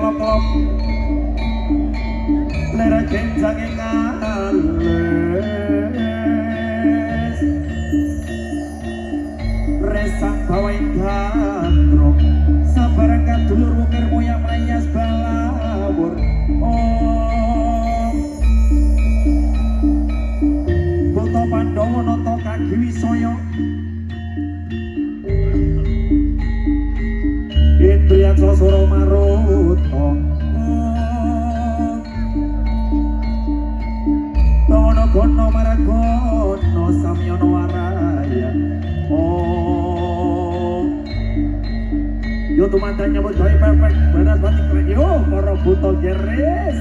klok-klok lera genjang ngales resang bawain gandrok sabarang kadulur wukir moya mayas balawur Buto Pandowo noto kaki wisoyo Indrian sosoro maruto Tono gono maragono samyono waraya Yo tumantan nyambut gawe perfect beras batik keren yo para buto geres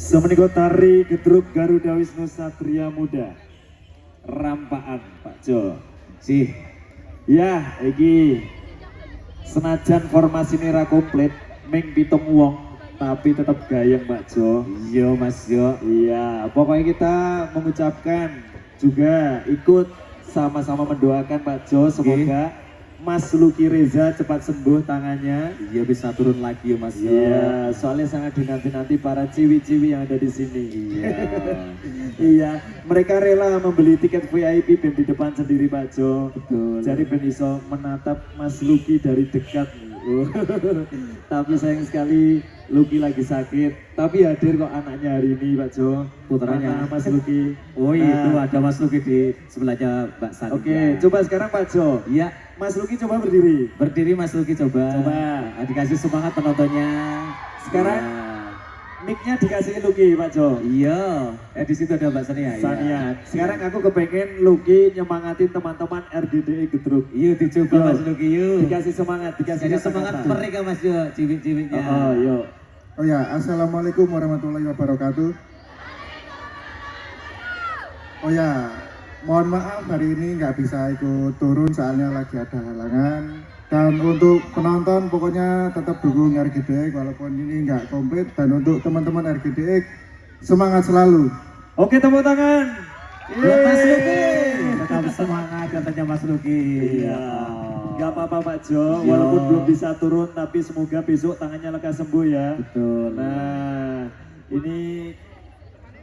Semenika tari Gedruk Garuda Wisnu Satria Muda. Rampaan Pak Jo. Sih. Ya, iki senajan formasi ini ra komplit, ming pitung wong, tapi tetap gayeng Pak Jo. Iya Mas Yo. Iya, pokoknya kita mengucapkan juga ikut sama-sama mendoakan Pak Jo, semoga Mas Lucky Reza cepat sembuh tangannya. Iya bisa turun lagi ya Mas Yo. Iya, soalnya sangat dinanti-nanti para ciwi-ciwi yang ada di sini. Iya. Iya, mereka rela membeli tiket VIP ben di depan sendiri Pak Jo. Betul. Jadi ben iso menatap Mas Lucky dari dekat. Tapi sayang sekali Lucky lagi sakit. Tapi hadir kok anaknya hari ini Pak Jo. Putranya Mana Mas Lucky. Oh itu ada Mas Lucky di sebelahnya Mbak Sani. Oke, coba sekarang Pak Jo. Iya. Mas Lucky coba berdiri. Berdiri Mas Lucky coba. Dikasih semangat penontonnya. Sekarang ya. mic-nya dikasih Lucky Pak Jo. Iya. Di situ ada Mbak Sania. Sania. Sekarang aku kepengen Lucky nyemangatin teman-teman RGDI Gedruk. Yuk dicoba Mas Lucky yuk. Dikasih semangat, dikasih Jadi semangat mereka Mas Yo, cibit-cibitnya. Oh, yuk. Oh ya, assalamualaikum warahmatullahi wabarakatuh. Oh ya, mohon maaf hari ini nggak bisa ikut turun soalnya lagi ada halangan. Dan untuk penonton pokoknya tetap dukung RGDX walaupun ini nggak komplit. Dan untuk teman-teman RGDX semangat selalu. Oke, tepuk tangan. Buat Mas Lucky. Tetap semangat katanya Mas Lucky. Iya. Gak apa-apa Pak Jo, Iya. walaupun belum bisa turun tapi semoga besok tangannya lekas sembuh ya. Betul. Nah, ini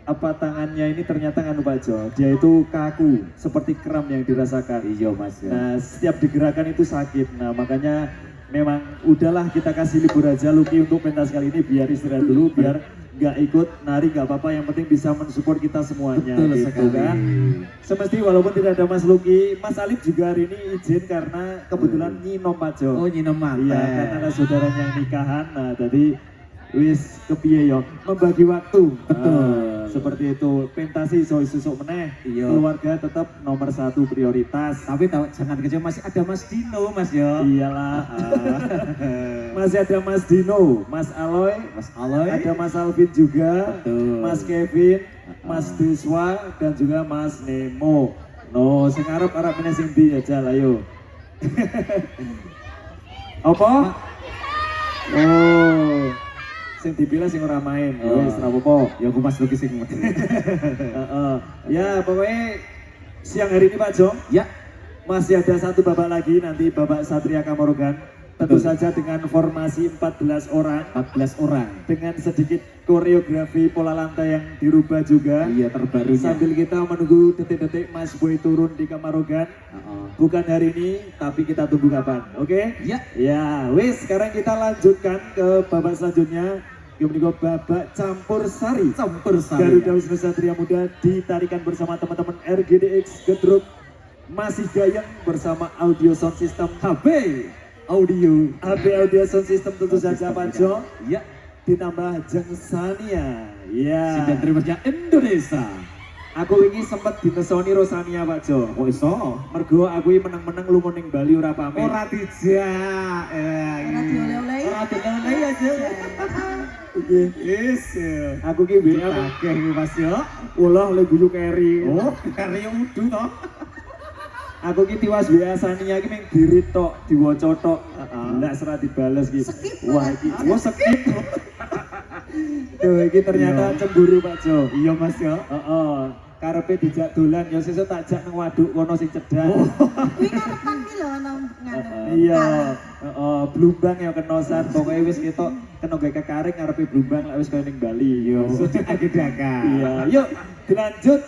apa tangannya ini ternyata kan Pak Jo, dia itu kaku seperti kram yang dirasakan. Iya Mas ya. Nah, setiap digerakkan itu sakit. Nah, makanya memang udahlah kita kasih libur aja Lucky untuk pentas kali ini biar istirahat dulu, biar nggak ikut nari nggak apa-apa, yang penting bisa mensupport kita semuanya. Betul gitu sekali. kan. Semesti walaupun tidak ada Mas Lucky, Mas Alif juga hari ini izin karena kebetulan nyinom Pak Jo. Oh nyinom manten. Iya, karena ada saudaranya yang nikahan. Nah, jadi wis kepiye yo membagi waktu. Betul. Seperti itu. Pentasi susuk meneh. Iya. Keluarga tetap nomor satu prioritas. Tapi tahu jangan kecewa, masih ada Mas Dino Mas Yo. Iyalah. Masih ada Mas Dino, Mas Aloy, Mas Aloy. ada Mas Alvin juga, Betul. Mas Kevin, Mas Deswa, dan juga Mas Nemo. No, sing arep meneh sing ndi aja lah yo. Apa? Oh. Sing dipilih sing ora main. Wis ora apa-apa. Ya aku Mas Lucky sing Heeh. Ya, pokoknya siang hari ini Pak Jo, Ya. masih ada satu babak lagi, nanti babak Satria Kamorogan. Tentu Betul. saja dengan formasi 14 orang, 14 orang. dengan sedikit koreografi pola lantai yang dirubah juga. Iya terbarunya. Sambil kita menunggu detik-detik Mas Boy turun di Kamorogan. Bukan hari ini, tapi kita tunggu kapan, oke? Ya. Ya, wis sekarang kita lanjutkan ke babak selanjutnya. Yang babak campur sari. Campur sari. Garuda Wisnu Satria Muda ditarikan bersama teman-teman RGDX Gedruk. Masih gayeng bersama audio sound system HB Audio. AB Audio Sound System tentu saja Pak Jo. Ya. Ditambah Jeng Sania. Ya. Sudah terima Indonesia. Aku ini sempat dinesoni Rosania Pak Jo. Oh iso. Mergo aku ini menang-menang lu ning Bali ora pamit. Ora dijak. Ora dioleh-oleh. Ora dioleh aja. Oke. Yes. Aku ki WA Oke Mas Yo. ulah le guyu keri. Oh, karya udu toh. Aku ki tiwas WA Sania ki ming diri tok, diwaca tok. Ndak serat dibales ki. Skip, Wah, iki skip. Tuh, iki ternyata Iya. cemburu Pak Jo. Iya Mas Yo. Heeh. Karepe dijak dolan ya sesuk tak jak nang waduk kono sing cedhak. Kuwi ngarepan ki lho nang nganu. Iya, heeh, Blumbang ya kenosan. Pokoke wis ketok kena gawe kekaring ngarepe Blumbang lek wis kaya ning Bali. Yo. Sudah agedakan. Iya, yuk dilanjut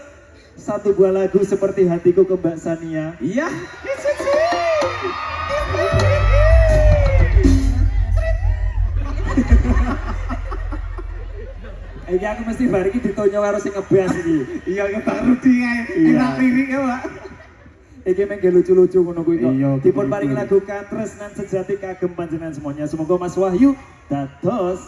satu buah lagu seperti hatiku ke Mbak Sania. Iya. Iki aku mesti bar iki ditonyo karo sing ngebas iki. Iya baru dia. Iya. Enak lirik ya Pak. Iki mengke lucu-lucu ngono kuwi kok. Iya, Dipun betul. paring lagu Katresnan Sejati kagem panjenengan semuanya. Semoga Mas Wahyu dados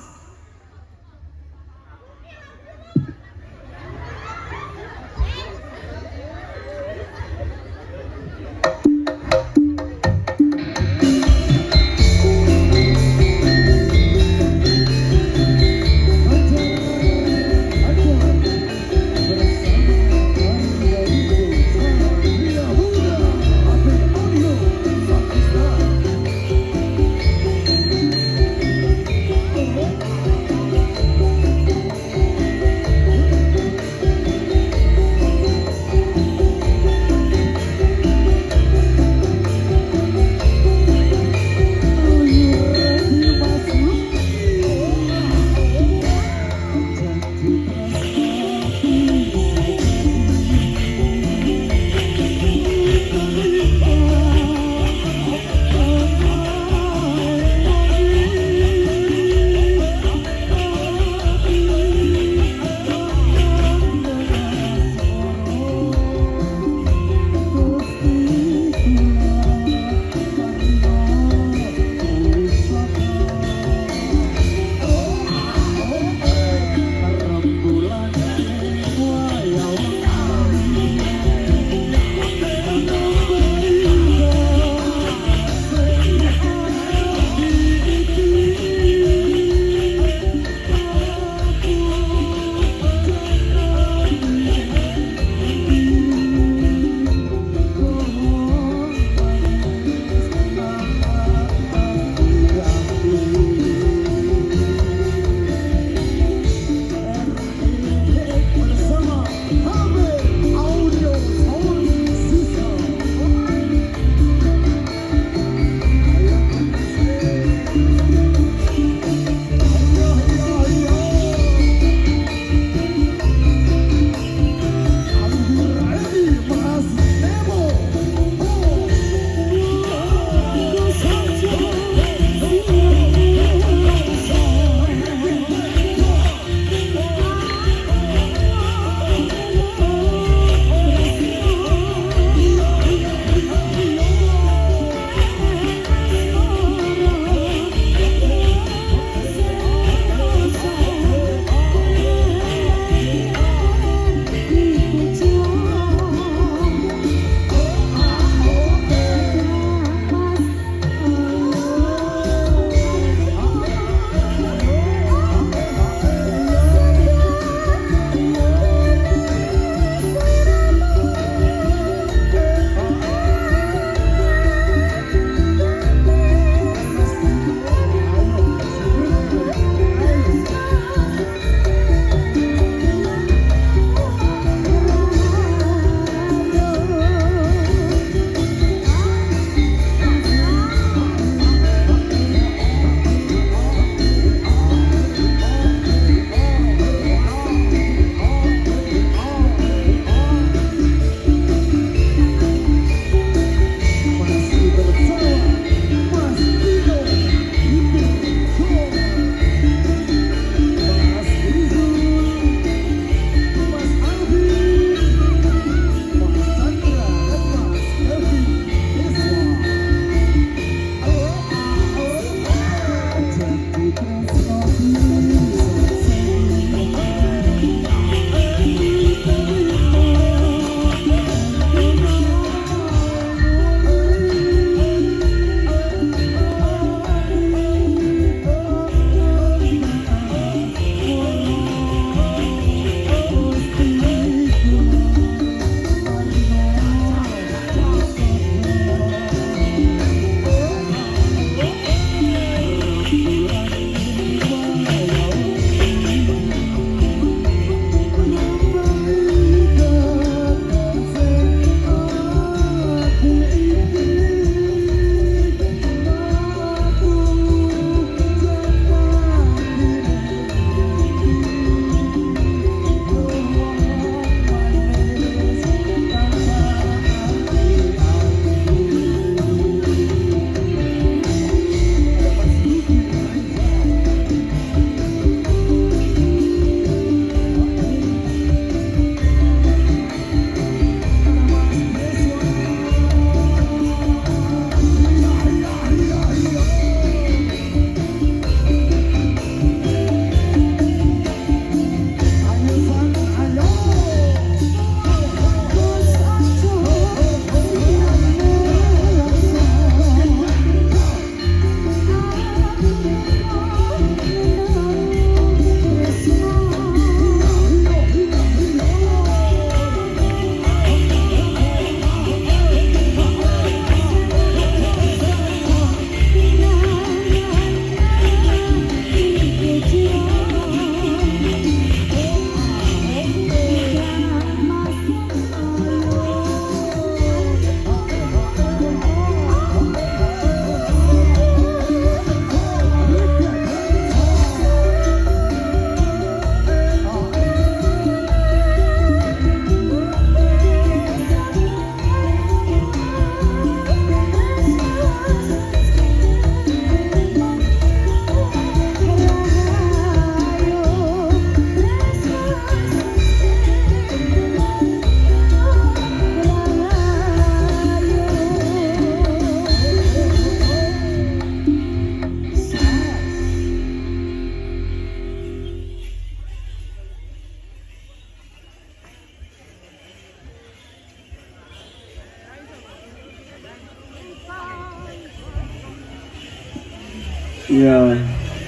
Iya.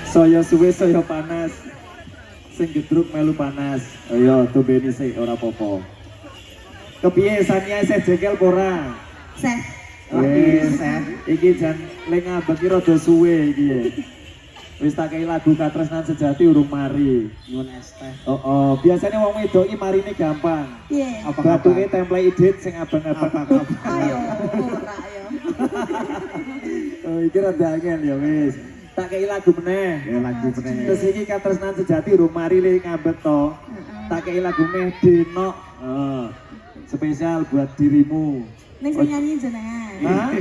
Saya suwe saya panas. Sing gedruk melu panas. Ayo tumbeni sik ora apa-apa. Kepiye Sania isih jengkel apa ora? Seh. Wis, iki jan ling ngambek iki rada suwe iki ya. Wis tak kei lagu Katresnan Sejati urung mari. Nyuwun es teh. Oh, biasanya wong wedok iki marine gampang. Piye? Apa Batunge template edit sing abang-abang. Ayo, ora ayo. Oh, iki rada angel ya wis. Tak kei lagu meneh. Ya lagu meneh. Terus iki Katresnan Sejati urung mari le ngambek to. Tak kei lagu meneh Denok. Oh, spesial buat dirimu. Ning sing nyanyi jenengan. Hah?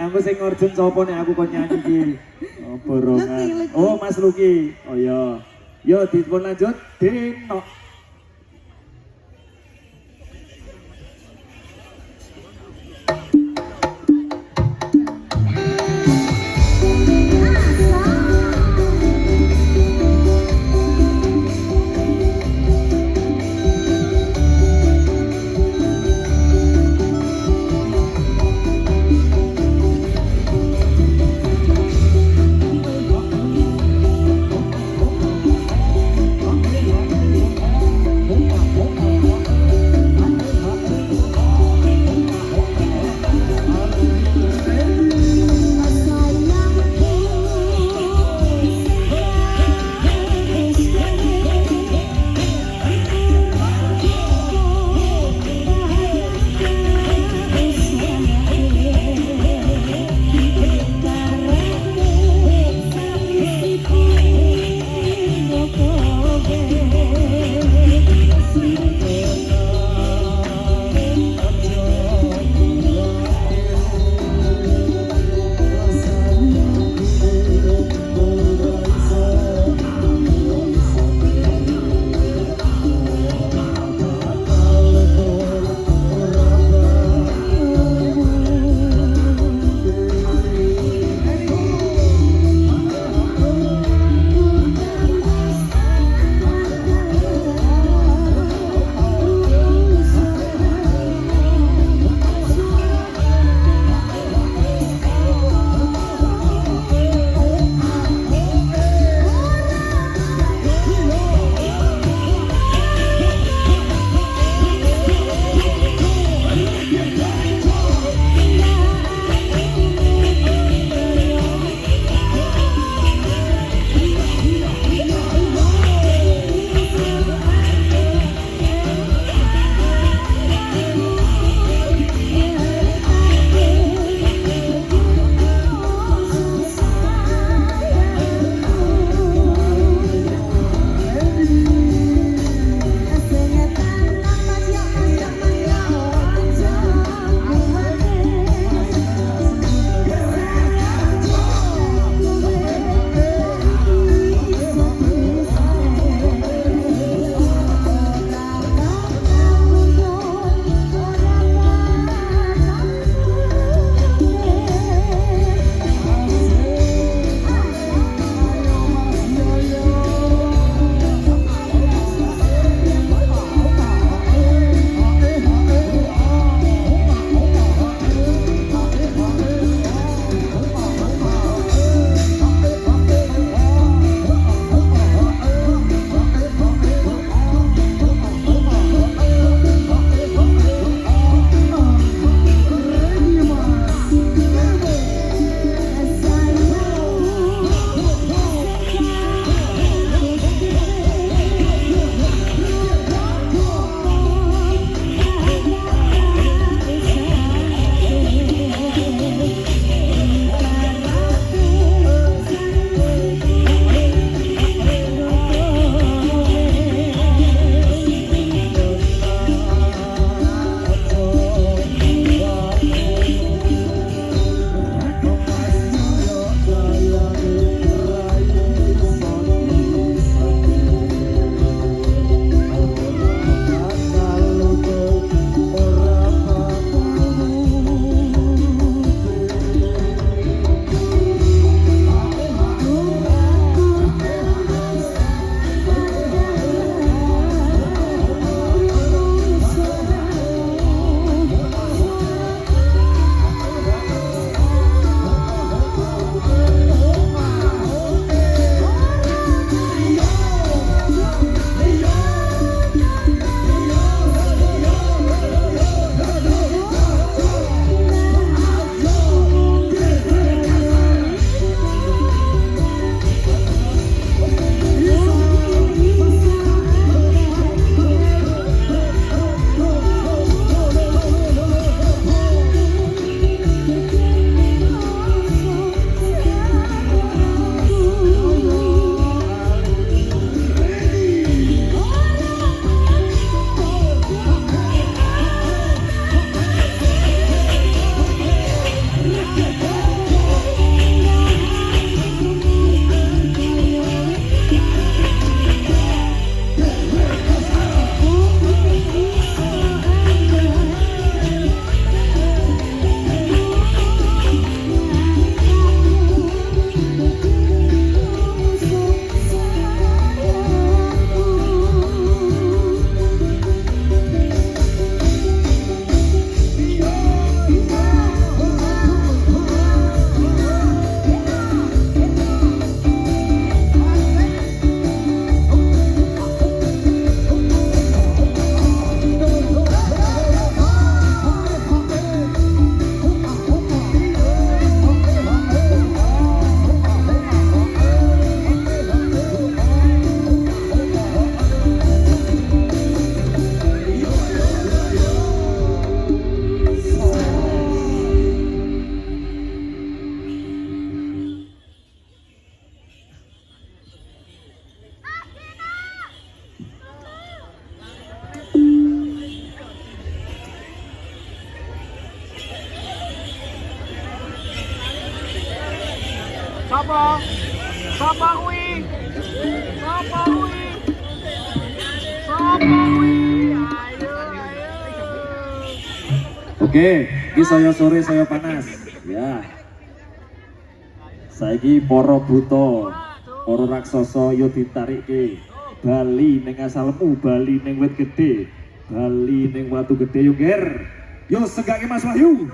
Aku sing ngorjen sapa nek aku kon nyanyi iki? Oh, borongan. Luki. Oh, Mas Luki. Oh iya. Yo dipun lanjut Denok. Oke, ini saya sore saya panas. Ya. Saiki para buta, para raksasa yo ditarikke. Bali ning asalmu, Bali ning wit gedhe, Bali ning watu gedhe yo ger. Yo segake Mas Wahyu.